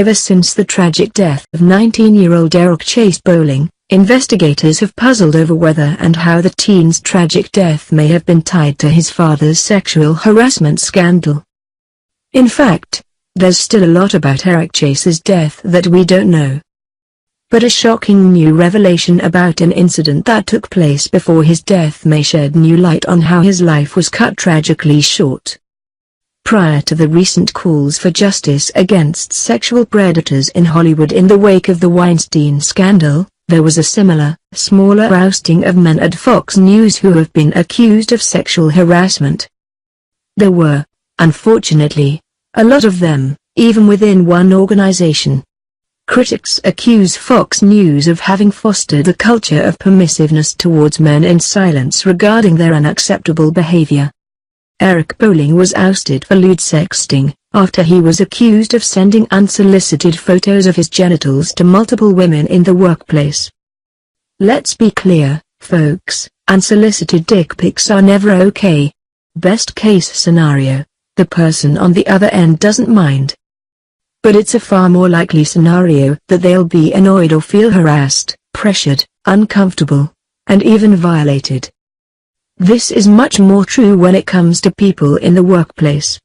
Ever since the tragic death of 19-year-old Eric Chase Bolling, investigators have puzzled over whether and how the teen's tragic death may have been tied to his father's sexual harassment scandal. In fact, there's still a lot about Eric Chase's death that we don't know. But a shocking new revelation about an incident that took place before his death may shed new light on how his life was cut tragically short. Prior to the recent calls for justice against sexual predators in Hollywood in the wake of the Weinstein scandal, there was a similar, smaller ousting of men at Fox News who have been accused of sexual harassment. There were, unfortunately, a lot of them, even within one organization. Critics accuse Fox News of having fostered a culture of permissiveness towards men in silence regarding their unacceptable behavior. Eric Bolling was ousted for lewd sexting, after he was accused of sending unsolicited photos of his genitals to multiple women in the workplace. Let's be clear, folks, unsolicited dick pics are never okay. Best case scenario, the person on the other end doesn't mind. But it's a far more likely scenario that they'll be annoyed or feel harassed, pressured, uncomfortable, and even violated. This is much more true when it comes to people in the workplace.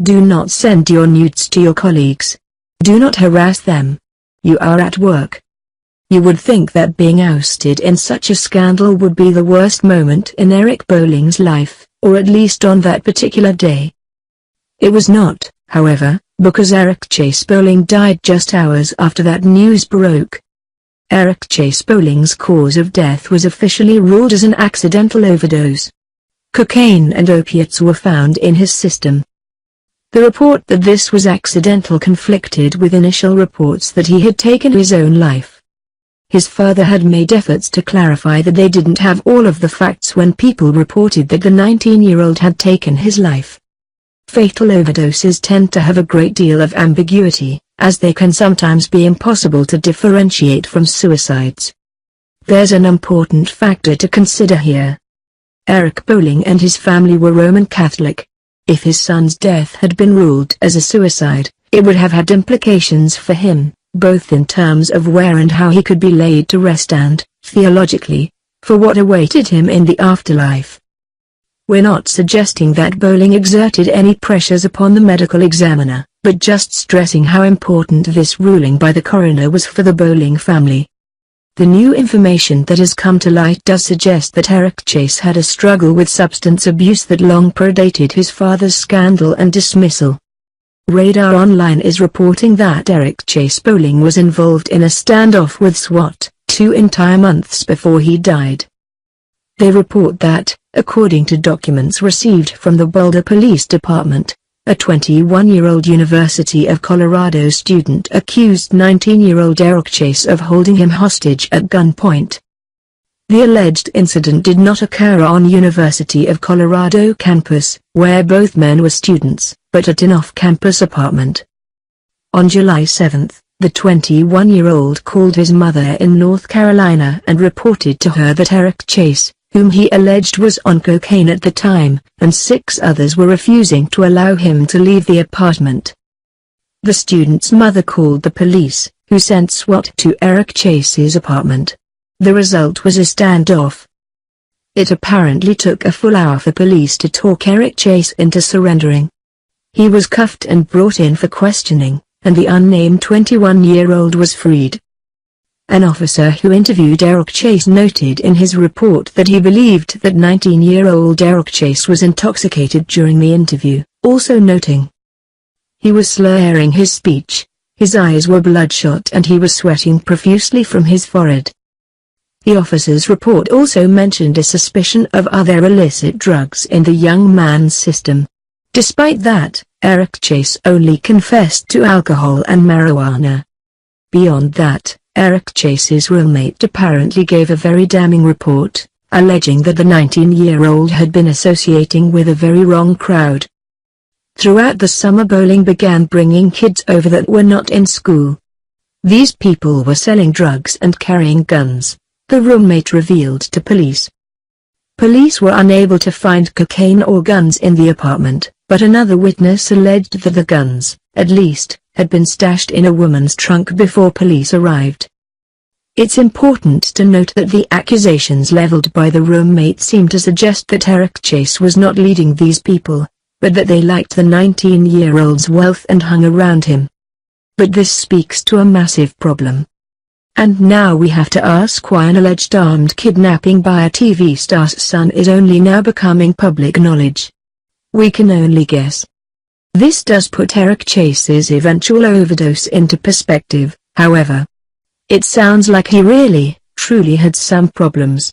Do not send your nudes to your colleagues. Do not harass them. You are at work. You would think that being ousted in such a scandal would be the worst moment in Eric Bolling's life, or at least on that particular day. It was not, however, because Eric Chase Bolling died just hours after that news broke. Eric Chase Bolling's cause of death was officially ruled as an accidental overdose. Cocaine and opiates were found in his system. The report that this was accidental conflicted with initial reports that he had taken his own life. His father had made efforts to clarify that they didn't have all of the facts when people reported that the 19-year-old had taken his life. Fatal overdoses tend to have a great deal of ambiguity, as they can sometimes be impossible to differentiate from suicides. There's an important factor to consider here. Eric Bolling and his family were Roman Catholic. If his son's death had been ruled as a suicide, it would have had implications for him, both in terms of where and how he could be laid to rest and, theologically, for what awaited him in the afterlife. We're not suggesting that Bolling exerted any pressures upon the medical examiner, but just stressing how important this ruling by the coroner was for the Bolling family. The new information that has come to light does suggest that Eric Chase had a struggle with substance abuse that long predated his father's scandal and dismissal. Radar Online is reporting that Eric Chase Bolling was involved in a standoff with SWAT 2 entire months before he died. They report that, according to documents received from the Boulder Police Department, a 21-year-old University of Colorado student accused 19-year-old Eric Chase of holding him hostage at gunpoint. The alleged incident did not occur on University of Colorado campus, where both men were students, but at an off-campus apartment. On July 7, the 21-year-old called his mother in North Carolina and reported to her that Eric Chase, whom he alleged was on cocaine at the time, and 6 others were refusing to allow him to leave the apartment. The student's mother called the police, who sent SWAT to Eric Chase's apartment. The result was a standoff. It apparently took a full hour for police to talk Eric Chase into surrendering. He was cuffed and brought in for questioning, and the unnamed 21-year-old was freed. An officer who interviewed Eric Chase noted in his report that he believed that 19-year-old Eric Chase was intoxicated during the interview, also noting he was slurring his speech, his eyes were bloodshot and he was sweating profusely from his forehead. The officer's report also mentioned a suspicion of other illicit drugs in the young man's system. Despite that, Eric Chase only confessed to alcohol and marijuana. Beyond that, Eric Chase's roommate apparently gave a very damning report, alleging that the 19-year-old had been associating with a very wrong crowd. Throughout the summer, Bolling began bringing kids over that were not in school. These people were selling drugs and carrying guns, the roommate revealed to police. Police were unable to find cocaine or guns in the apartment, but another witness alleged that the guns, at least, had been stashed in a woman's trunk before police arrived. It's important to note that the accusations leveled by the roommate seem to suggest that Eric Chase was not leading these people, but that they liked the 19-year-old's wealth and hung around him. But this speaks to a massive problem. And now we have to ask why an alleged armed kidnapping by a TV star's son is only now becoming public knowledge. We can only guess. This does put Eric Chase's eventual overdose into perspective, however. It sounds like he really, truly had some problems.